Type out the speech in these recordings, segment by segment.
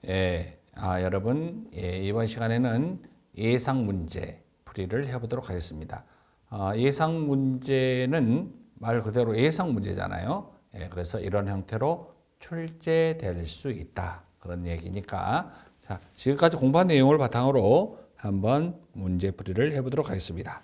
여러분, 이번 시간에는 예상 문제 풀이를 해보도록 하겠습니다. 예상 문제는 말 그대로 예상 문제잖아요. 그래서 이런 형태로 출제될 수 있다. 그런 얘기니까. 자, 지금까지 공부한 내용을 바탕으로 한번 문제 풀이를 해보도록 하겠습니다.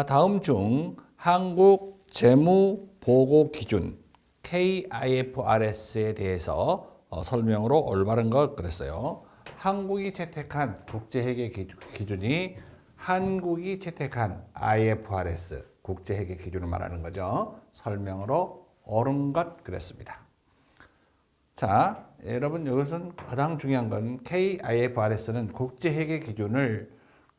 다음 중 한국 재무보고 기준 KIFRS에 대해서 설명으로 올바른 것 그랬어요. 한국이 채택한 국제회계 기준이 한국이 채택한 IFRS 국제회계 기준을 말하는 거죠. 설명으로 옳은 것 그랬습니다. 자, 여러분 여기서는 가장 중요한 건 KIFRS는 국제회계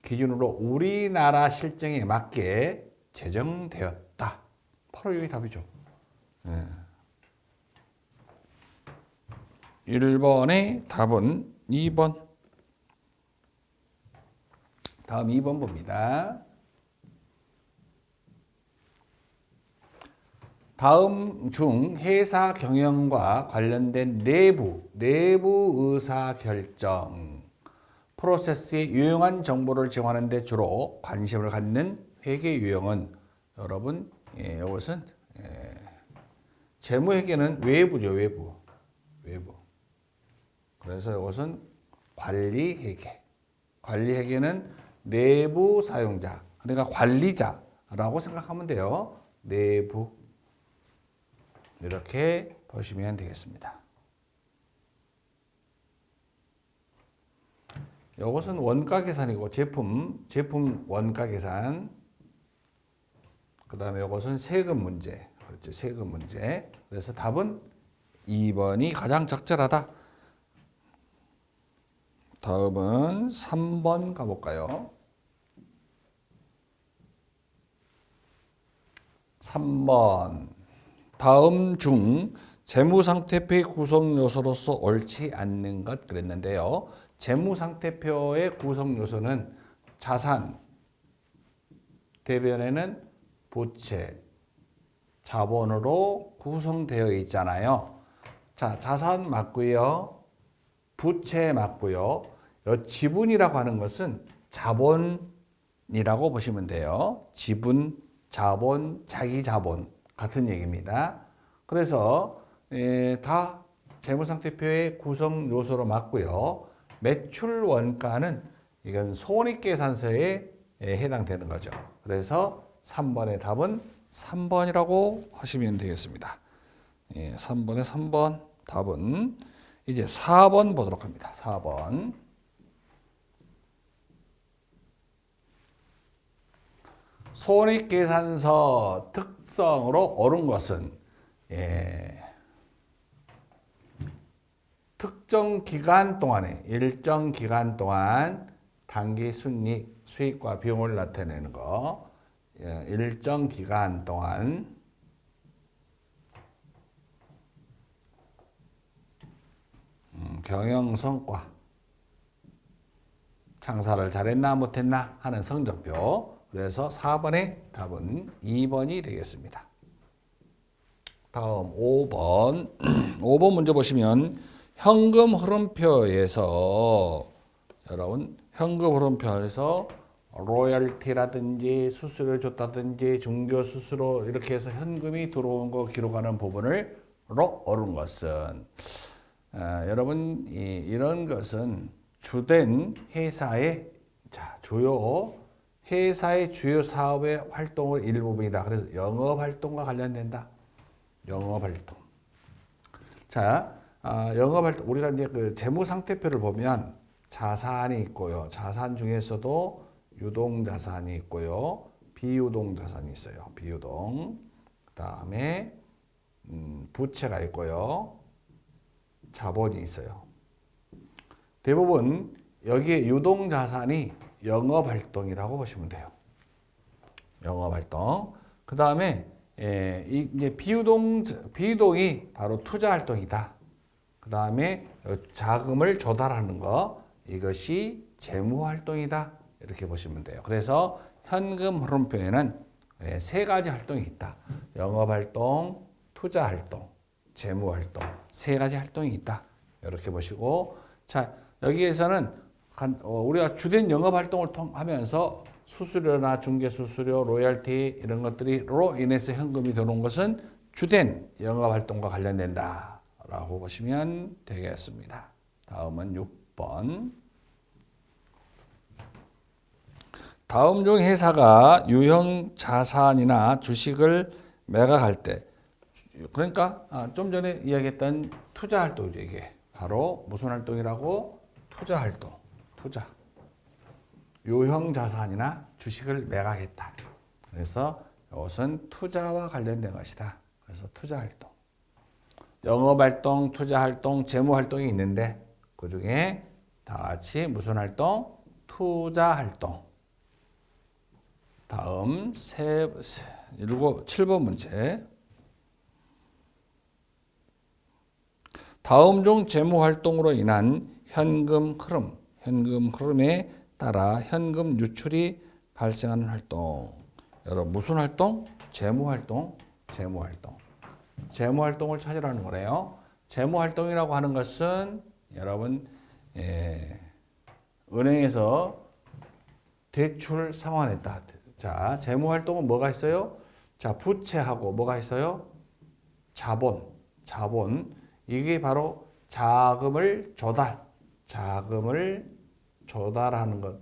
기준으로 우리나라 실정에 맞게 제정되었다. 바로 이게 답이죠. 1번의 답은 2번. 다음 2번 봅니다. 다음 중 회사 경영과 관련된 내부 의사 결정 프로세스에 유용한 정보를 제공하는 데 주로 관심을 갖는 회계 유형은 여러분, 이것은 재무회계는 외부죠, 외부. 그래서 이것은 관리회계. 관리회계는 내부 사용자, 그러니까 관리자라고 생각하면 돼요. 내부. 이렇게 보시면 되겠습니다. 이것은 원가 계산이고 제품 원가 계산. 그 다음에 이것은 세금 문제. 그렇죠. 세금 문제. 그래서 답은 2번이 가장 적절하다. 다음은 3번 가볼까요? 3번. 다음 중 재무상태표의 구성 요소로서 옳지 않는 것 그랬는데요. 재무상태표의 구성 요소는 자산, 대변에는 부채, 자본으로 구성되어 있잖아요. 자, 자산 맞고요. 부채 맞고요. 지분이라고 하는 것은 자본이라고 보시면 돼요. 지분, 자본, 자기 자본 같은 얘기입니다. 그래서 다 재무상태표의 구성 요소로 맞고요. 매출 원가는 이건 손익계산서에 해당되는 거죠. 그래서 3번의 답은 3번이라고 하시면 되겠습니다. 3번의 3번 답은 이제 4번 보도록 합니다. 4번. 손익계산서 특성으로 옳은 것은 특정 기간 동안에 일정 기간 동안 단기 순이익, 수익과 비용을 나타내는 거. 일정 기간 동안 경영 성과, 장사를 잘했나 못했나 하는 성적표. 그래서 4번의 답은 2번이 되겠습니다. 다음 5번. 5번 문제 보시면 현금 흐름표에서 여러분 현금 흐름표에서 로열티라든지 수수료 줬다든지 중개 수수료 이렇게 해서 현금이 들어온 거 기록하는 부분으로 옳은 것은 여러분 이런 것은 주된 회사의 회사의 주요 사업의 활동의 일부분이다. 그래서 영업활동과 관련된다. 영업활동. 자, 영업활동 우리가 이제 그 재무상태표를 보면 자산이 있고요. 자산 중에서도 유동자산이 있고요. 비유동자산이 있어요. 비유동. 그다음에 부채가 있고요. 자본이 있어요. 대부분 여기에 유동자산이 영업활동이라고 보시면 돼요. 영업활동. 그 다음에 이제 비유동이 바로 투자활동이다. 그 다음에 자금을 조달하는 거 이것이 재무활동이다. 이렇게 보시면 돼요. 그래서 현금 흐름표에는 세 가지 활동이 있다. 영업활동, 투자활동, 재무활동 세 가지 활동이 있다. 이렇게 보시고 자, 여기에서는 우리가 주된 영업 활동을 하면서 수수료나 중개수수료, 로열티 이런 것들이로 인해서 현금이 들어온 것은 주된 영업 활동과 관련된다라고 보시면 되겠습니다. 다음은 6번. 다음 중 회사가 유형 자산이나 주식을 매각할 때, 그러니까 좀 전에 이야기했던 투자 활동이죠. 이게 바로 무슨 활동이라고? 투자 활동. 투자. 유형 자산이나 주식을 매각했다. 그래서 이것은 투자와 관련된 것이다. 그래서 투자 활동. 영업 활동, 투자 활동, 재무 활동이 있는데 그 중에 다 같이 무슨 활동? 투자 활동. 다음 7번 문제. 다음 중 재무 활동으로 인한 현금 흐름에 따라 현금 유출이 발생하는 활동. 여러분 무슨 활동? 재무 활동. 재무 활동. 재무 활동을 찾으라는 거래요. 재무 활동이라고 하는 것은 여러분 은행에서 대출 상환했다. 자, 재무 활동은 뭐가 있어요? 자, 부채하고 뭐가 있어요? 자본. 이게 바로 자금을 조달하는 것.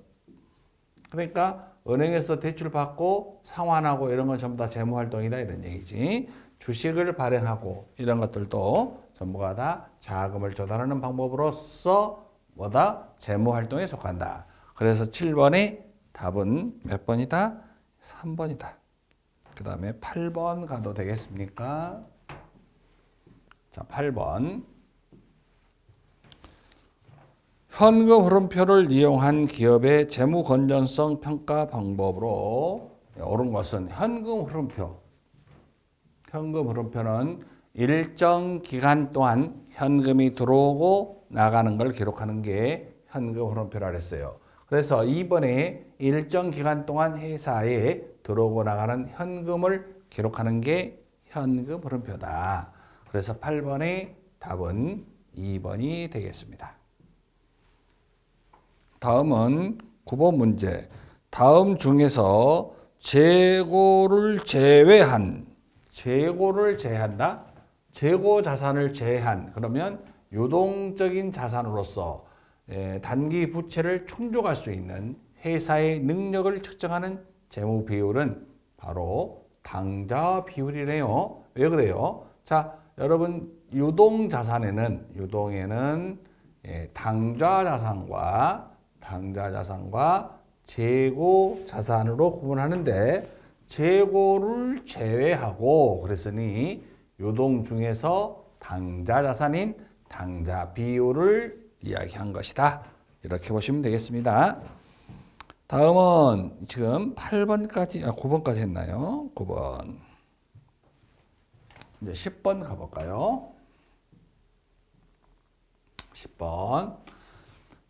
그러니까 은행에서 대출 받고 상환하고 이런 건 전부 다 재무 활동이다 이런 얘기지. 주식을 발행하고 이런 것들도 전부가 다 자금을 조달하는 방법으로서 뭐다? 재무 활동에 속한다. 그래서 7번의 답은 몇 번이다? 3번이다. 그 다음에 8번 가도 되겠습니까? 자, 8번. 현금 흐름표를 이용한 기업의 재무 건전성 평가 방법으로 옳은 것은 현금 흐름표. 현금 흐름표는 일정 기간 동안 현금이 들어오고 나가는 걸 기록하는 게 현금 흐름표라 그랬어요. 그래서 이번에 일정 기간 동안 회사에 들어오고 나가는 현금을 기록하는 게 현금 흐름표다. 그래서 8번의 답은 2번이 되겠습니다. 다음은 9번 문제. 다음 중에서 재고를 제외한다. 재고 자산을 제외한. 그러면 유동적인 자산으로서 단기 부채를 충족할 수 있는 회사의 능력을 측정하는 재무 비율은 바로 당좌 비율이래요. 왜 그래요? 자, 여러분 유동에는 당좌 자산과 재고 자산으로 구분하는데 재고를 제외하고 그랬으니 유동 중에서 당좌 자산인 당좌 비율을 이야기한 것이다. 이렇게 보시면 되겠습니다. 다음은 지금 9번까지 했나요? 9번. 이제 10번 가볼까요? 10번.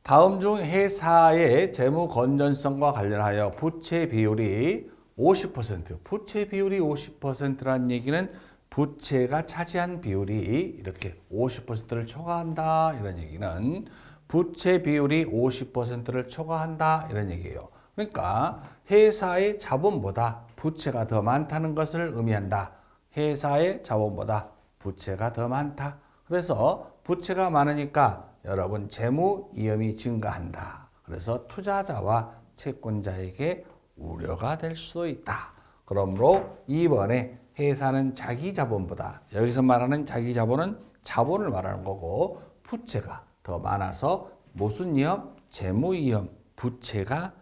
다음 중 회사의 재무 건전성과 관련하여 부채 비율이 50%. 부채 비율이 50%란 얘기는 부채가 차지한 비율이 이렇게 50%를 초과한다. 이런 얘기는 부채 비율이 50%를 초과한다. 이런 얘기예요. 그러니까 회사의 자본보다 부채가 더 많다는 것을 의미한다. 회사의 자본보다 부채가 더 많다. 그래서 부채가 많으니까 여러분 재무 위험이 증가한다. 그래서 투자자와 채권자에게 우려가 될 수도 있다. 그러므로 이번에 회사는 자기 자본보다, 여기서 말하는 자기 자본은 자본을 말하는 거고, 부채가 더 많아서 무슨 위험? 재무 위험, 부채가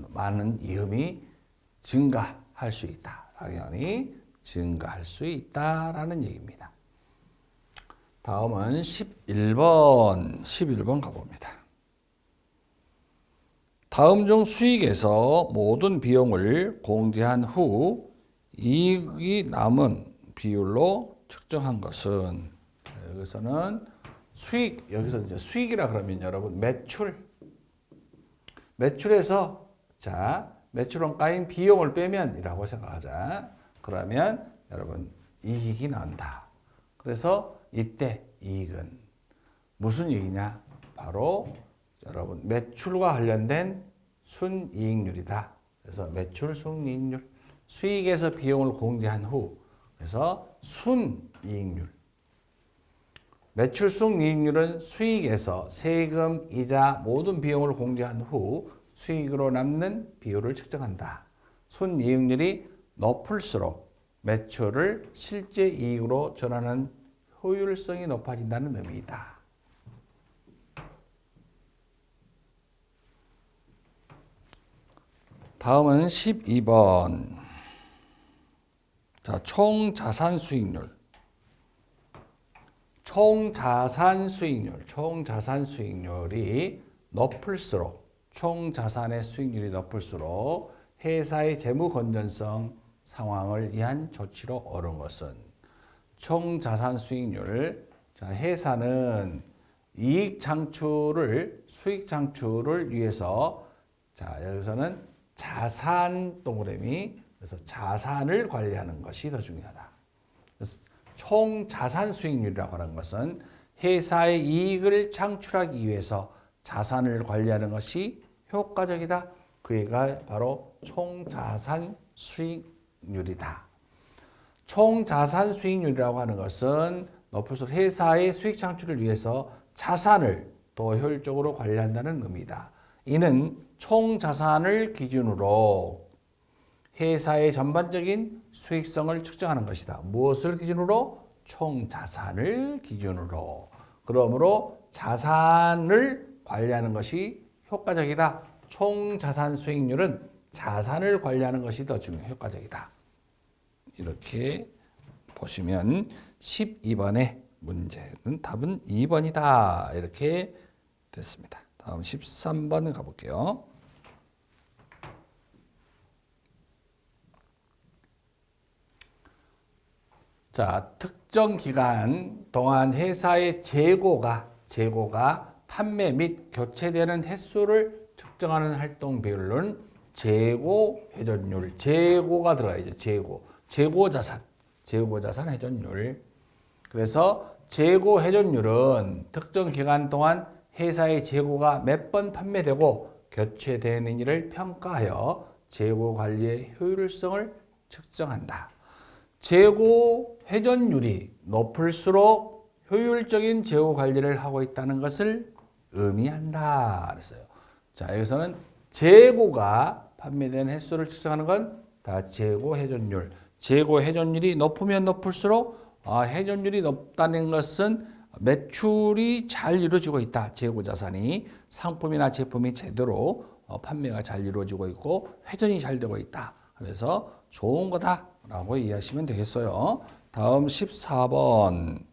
많은 위험이 증가할 수 있다. 당연히 증가할 수 있다라는 얘기입니다. 다음은 11번 가봅니다. 다음 중 수익에서 모든 비용을 공제한 후 이익이 남은 비율로 측정한 것은, 여기서는 여기서 이제 수익이라 그러면 여러분 매출에서 매출원가인 비용을 빼면이라고 생각하자. 그러면 여러분 이익이 나온다. 그래서 이때 이익은 무슨 이익이냐? 바로 여러분 매출과 관련된 순이익률이다. 그래서 매출 순이익률, 수익에서 비용을 공제한 후, 그래서 순이익률. 매출 순이익률은 수익에서 세금, 이자 모든 비용을 공제한 후 수익으로 남는 비율을 측정한다. 순이익률이 높을수록 매출을 실제 이익으로 전환하는 효율성이 높아진다는 의미이다. 다음은 12번. 자, 총자산 수익률. 총자산 수익률이 높을수록, 총자산의 수익률이 높을수록 회사의 재무 건전성 상황을 위한 조치로 옳은 것은 총자산 수익률. 자, 회사는 이익 창출을, 수익 창출을 위해서, 자, 여기서는 자산 동그라미, 그래서 자산을 관리하는 것이 더 중요하다. 그래서 총자산 수익률이라고 하는 것은 회사의 이익을 창출하기 위해서 자산을 관리하는 것이 효과적이다. 그게 바로 총자산 수익률이다. 총자산 수익률이라고 하는 것은 높을수록 회사의 수익 창출을 위해서 자산을 더 효율적으로 관리한다는 의미다. 이는 총자산을 기준으로 회사의 전반적인 수익성을 측정하는 것이다. 무엇을 기준으로? 총자산을 기준으로. 그러므로 자산을 관리하는 것이 효과적이다. 총자산 수익률은 자산을 관리하는 것이 더 효과적이다. 이렇게 보시면 12번의 문제는 답은 2번이다. 이렇게 됐습니다. 다음 13번 가볼게요. 자, 특정 기간 동안 회사의 재고가 판매 및 교체되는 횟수를 측정하는 활동 비율은 재고 회전율, 재고가 들어가야죠. 재고 자산 회전율. 그래서 재고 회전율은 특정 기간 동안 회사의 재고가 몇 번 판매되고 교체되는 일을 평가하여 재고 관리의 효율성을 측정한다. 재고 회전율이 높을수록 효율적인 재고 관리를 하고 있다는 것을 의미한다. 그랬어요. 자, 여기서는 재고가 판매된 횟수를 측정하는 건 다 재고 회전율. 재고 회전율이 높으면 높을수록 회전율이 높다는 것은 매출이 잘 이루어지고 있다. 재고 자산이 상품이나 제품이 제대로 판매가 잘 이루어지고 있고 회전이 잘 되고 있다. 그래서 좋은 거다라고 이해하시면 되겠어요. 다음 14번.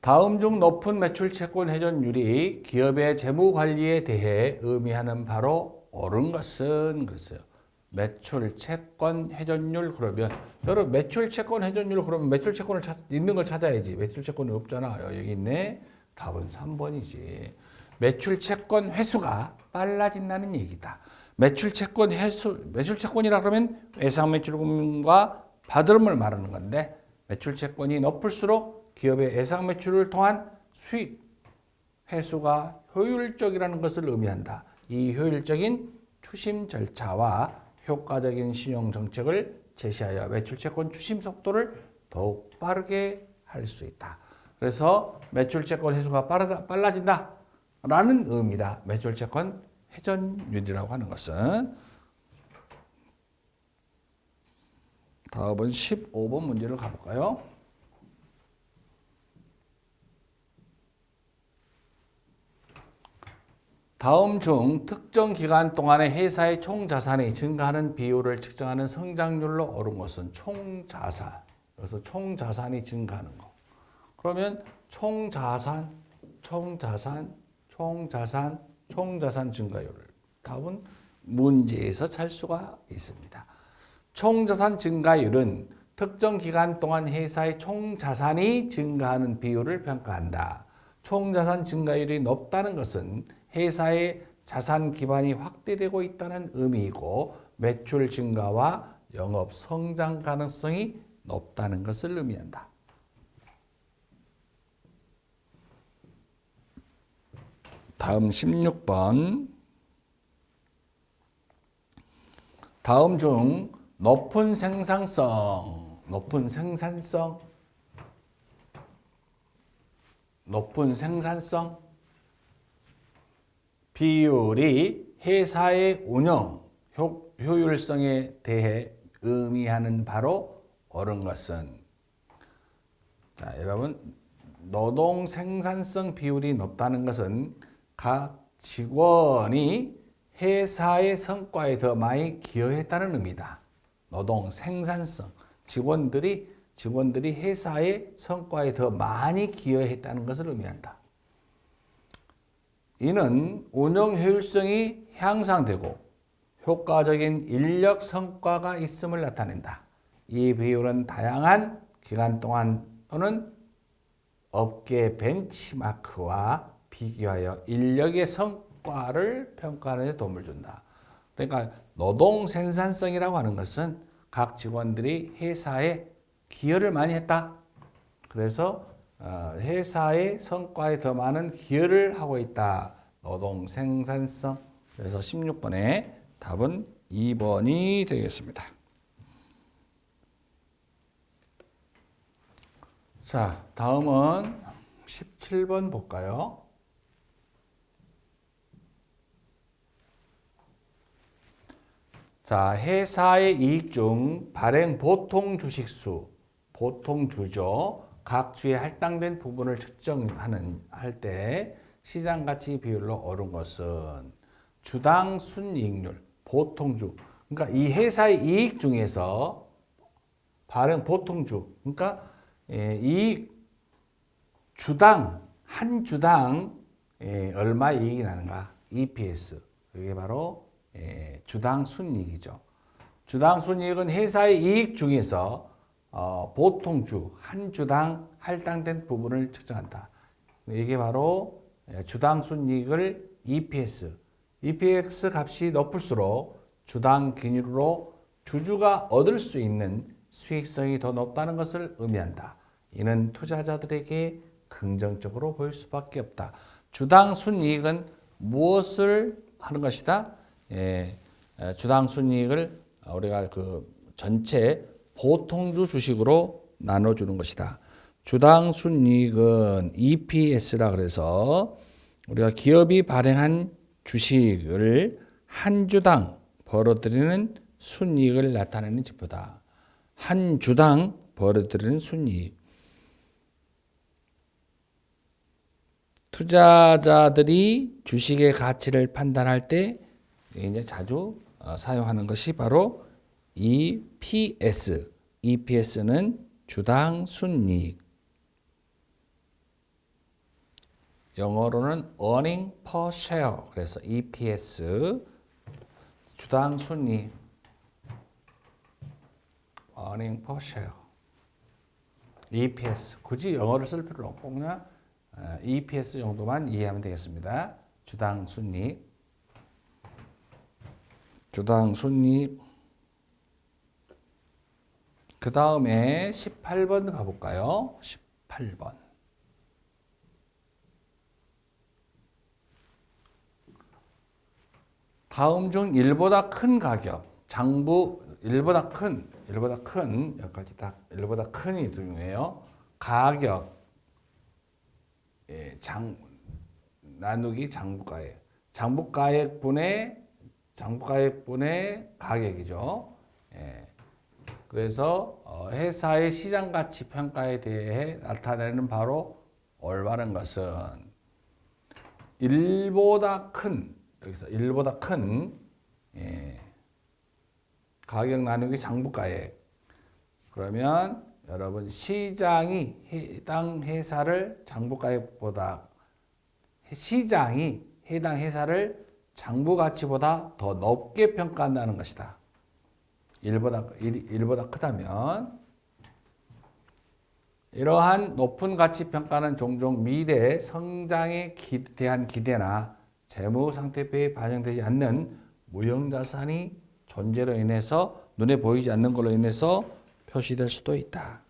다음 중 높은 매출 채권 회전율이 기업의 재무 관리에 대해 의미하는 바로 옳은 것은 그랬어요. 매출 채권 회전율. 그러면 여러분 매출 채권 회전율, 그러면 매출 채권을 있는 걸 찾아야지. 매출 채권이 없잖아. 여기 있네. 답은 3번이지. 매출 채권 회수가 빨라진다는 얘기다. 매출 채권 회수, 매출 채권이라 그러면 예상 매출금과 받음을 말하는 건데, 매출 채권이 높을수록 기업의 예상 매출을 통한 수익 회수가 효율적이라는 것을 의미한다. 이 효율적인 추심 절차와 효과적인 신용 정책을 제시하여 매출 채권 추심 속도를 더욱 빠르게 할 수 있다. 그래서 매출 채권 회수가 빨라진다 라는 의미다. 매출 채권 회전율이라고 하는 것은. 다음은 15번 문제를 가볼까요? 다음 중 특정 기간 동안에 회사의 총자산이 증가하는 비율을 측정하는 성장률로 옳은 것은 총자산. 그래서 총자산이 증가하는 거. 그러면 총자산 증가율. 답은 문제에서 찰 수가 있습니다. 총자산 증가율은 특정 기간 동안 회사의 총자산이 증가하는 비율을 평가한다. 총자산 증가율이 높다는 것은 회사의 자산 기반이 확대되고 있다는 의미이고, 매출 증가와 영업 성장 가능성이 높다는 것을 의미한다. 다음 16번. 다음 중 높은 생산성 비율이 회사의 운영 효율성에 대해 의미하는 바로 옳은 것은, 자, 여러분, 노동 생산성 비율이 높다는 것은 각 직원이 회사의 성과에 더 많이 기여했다는 의미다. 노동 생산성, 직원들이 회사의 성과에 더 많이 기여했다는 것을 의미한다. 이는 운영 효율성이 향상되고 효과적인 인력 성과가 있음을 나타낸다. 이 비율은 다양한 기간 동안 또는 업계 벤치마크와 비교하여 인력의 성과를 평가하는 데 도움을 준다. 그러니까 노동 생산성이라고 하는 것은 각 직원들이 회사에 기여를 많이 했다. 그래서 회사의 성과에 더 많은 기여를 하고 있다. 노동 생산성. 그래서 16번의 답은 2번이 되겠습니다. 자, 다음은 17번 볼까요? 자, 회사의 이익 중 발행 보통 주식수, 보통 주죠. 각 주에 할당된 부분을 할 때 시장 가치 비율로 옳은 것은 주당 순이익률, 보통주. 그러니까 이 회사의 이익 중에서 발행 보통주, 그러니까 이익 주당 한 주당 얼마 이익이 나는가? EPS. 이게 바로 주당 순이익이죠. 주당 순이익은 회사의 이익 중에서 보통주 한 주당 할당된 부분을 측정한다. 이게 바로 주당 순이익을 EPS 값이 높을수록 주당 기준으로 주주가 얻을 수 있는 수익성이 더 높다는 것을 의미한다. 이는 투자자들에게 긍정적으로 보일 수밖에 없다. 주당 순이익은 무엇을 하는 것이다? 주당 순이익을 우리가 그 전체 보통주 주식으로 나눠주는 것이다. 주당 순이익은 EPS라 그래서 우리가 기업이 발행한 주식을 한 주당 벌어들이는 순이익을 나타내는 지표다. 한 주당 벌어들이는 순이익. 투자자들이 주식의 가치를 판단할 때 이제 자주 사용하는 것이 바로 EPS. EPS는 주당 순이익. 영어로는 earning per share. 그래서 EPS 주당 순이익. earning per share. EPS 굳이 영어를 쓸 필요 없고 그냥 EPS 정도만 이해하면 되겠습니다. 주당 순이익. 주당 순이익. 그 다음에 18번 가볼까요? 18번. 다음 중 1보다 큰 가격, 장부 1보다 큰 여기까지 딱 1보다 큰이 중요해요. 가격 나누기 장부가액. 장부가액분의 가격이죠. 그래서 회사의 시장가치 평가에 대해 나타내는 바로 올바른 것은 1보다 큰, 여기서 1보다 큰 가격 나누기 장부가액. 그러면 여러분 시장이 해당 회사를 장부가액보다 시장이 해당 회사를 장부가치보다 더 높게 평가한다는 것이다. 1보다 크다면 이러한 높은 가치 평가는 종종 미래 성장에 대한 기대나 재무 상태표에 반영되지 않는 무형자산이 존재로 인해서 눈에 보이지 않는 걸로 인해서 표시될 수도 있다.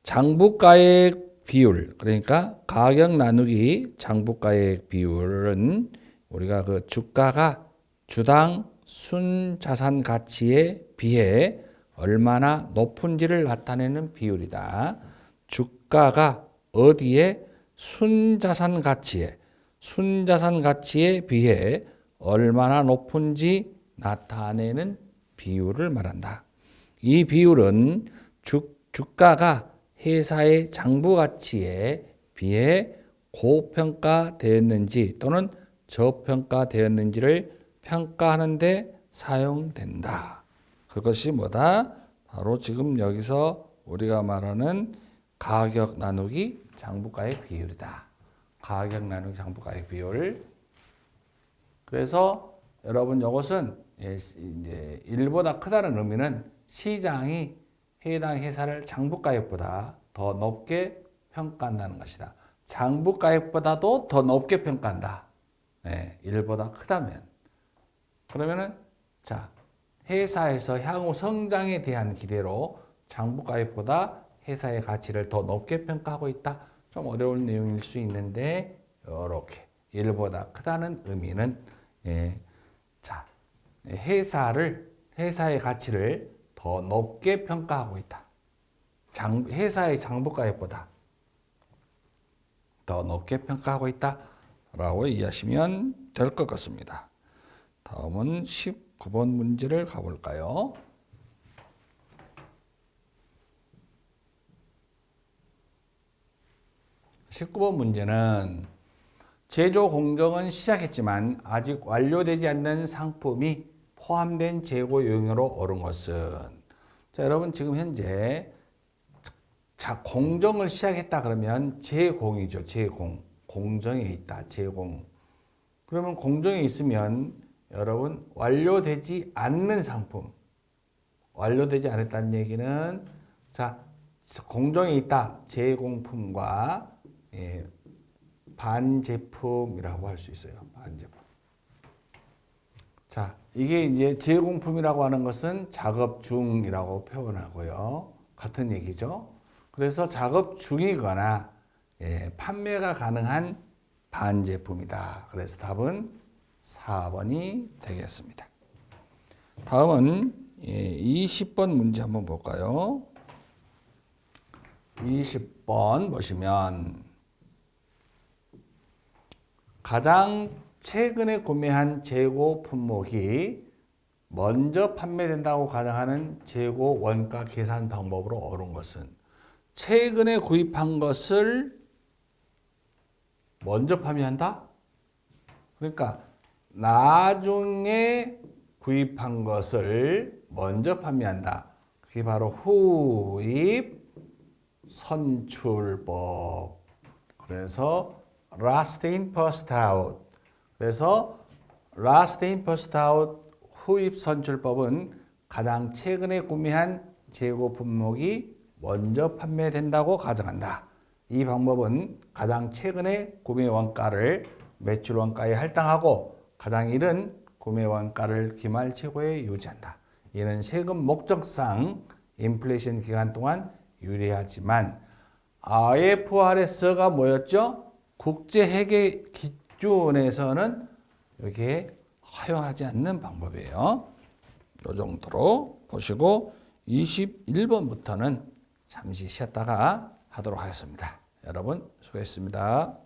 장부가액 비율, 그러니까 가격 나누기 장부가액 비율은 우리가 그 주가가 주당 순자산 가치에 비해 얼마나 높은지를 나타내는 비율이다. 주가가 어디에 순자산 가치에 비해 얼마나 높은지 나타내는 비율을 말한다. 이 비율은 주가가 회사의 장부 가치에 비해 고평가되었는지 또는 저평가되었는지를 평가하는 데 사용된다. 그것이 뭐다? 바로 지금 여기서 우리가 말하는 가격 나누기 장부가액 비율이다. 가격 나누기 장부가액 비율. 그래서 여러분 이것은 이제 1보다 크다는 의미는 시장이 해당 회사를 장부가액보다 더 높게 평가한다는 것이다. 장부가액보다도 더 높게 평가한다. 1보다 크다면. 그러면은 자, 회사에서 향후 성장에 대한 기대로 장부가액보다 회사의 가치를 더 높게 평가하고 있다. 좀 어려운 내용일 수 있는데 이렇게 1보다 크다는 의미는 자, 회사의 가치를 더 높게 평가하고 있다. 회사의 장부가액보다 더 높게 평가하고 있다라고 이해하시면 될 것 같습니다. 다음은 19번 문제를 가볼까요? 19번 문제는 제조 공정은 시작했지만 아직 완료되지 않는 상품이 포함된 재고 요령으로 옳은 것은, 자, 여러분 지금 현재 자, 공정을 시작했다 그러면 제공이죠. 공정에 있다. 제공. 그러면 공정에 있으면 여러분 완료되지 않는 상품, 완료되지 않았다는 얘기는 자, 공정에 있다. 제공품과 반제품이라고 할 수 있어요. 반제품. 자, 이게 이제 제공품이라고 하는 것은 작업 중이라고 표현하고요. 같은 얘기죠. 그래서 작업 중이거나 판매가 가능한 반제품이다. 그래서 답은 4번이 되겠습니다. 다음은 20번 문제 한번 볼까요? 20번 보시면 가장 최근에 구매한 재고 품목이 먼저 판매된다고 가정하는 재고 원가 계산 방법으로 옳은 것은, 최근에 구입한 것을 먼저 판매한다? 그러니까 나중에 구입한 것을 먼저 판매한다. 그게 바로 후입 선출법. 그래서 last in first out. 그래서 last in first out 후입 선출법은 가장 최근에 구매한 재고 품목이 먼저 판매된다고 가정한다. 이 방법은 가장 최근에 구매 원가를 매출 원가에 할당하고 가장 이른 구매 원가를 기말 최고에 유지한다. 이는 세금 목적상 인플레이션 기간 동안 유리하지만 IFRS가 뭐였죠? 국제회계 기준에서는 여기에 허용하지 않는 방법이에요. 이 정도로 보시고 21번부터는 잠시 쉬었다가 하도록 하겠습니다. 여러분 수고했습니다.